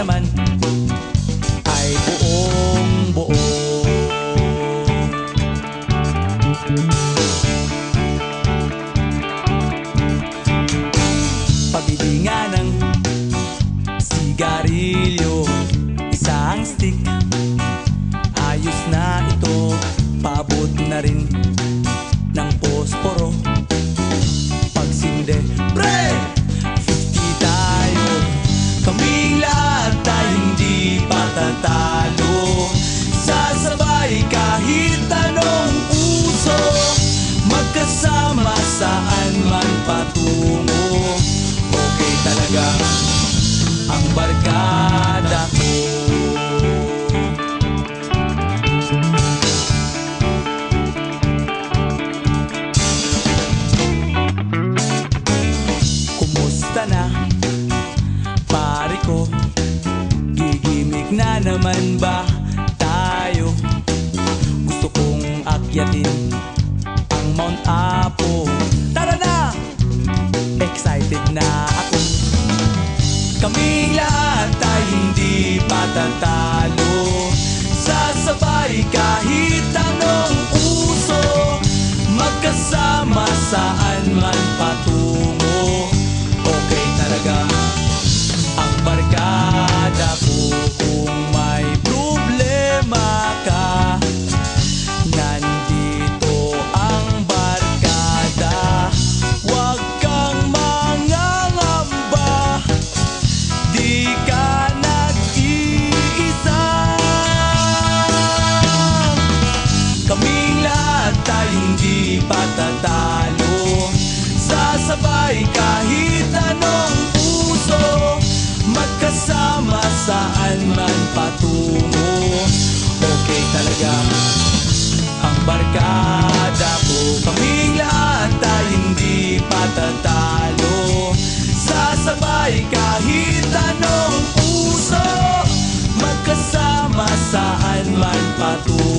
naman ay buong buo. Pabili nga ng sigarilyo, isang stick, ayos na ito. Paabot na rin ng posporo. Pagsinde, pre! 50 tayo, kaming lahat ay hindi patatalo. Sasabay kahit anong puso, magkasama saan man patungo. Okay talaga ang barkada ko. Kumusta na, pare ko? Gigimik na naman ba tayo? Gusto kong akyatin ang Mount Apo. Tara na! Excited na ako. Kaming lahat ay hindi patatalo. Sasabay kahit anong uso, magkasama saan man patungo. Okay talaga ang barkada ko. Kung may problema ka, nandito ang barkada. Huwag kang mangangamba, di ka nag-iisa. Kaming lahat ay hindi patatalo. Sasabay kahit anong puso, magkasama saan man patungo. Okay talaga ang barkada ko. Kaming lahat ay hindi patatalo. Sasabay kahit anong puso, magkasama saan man patungo.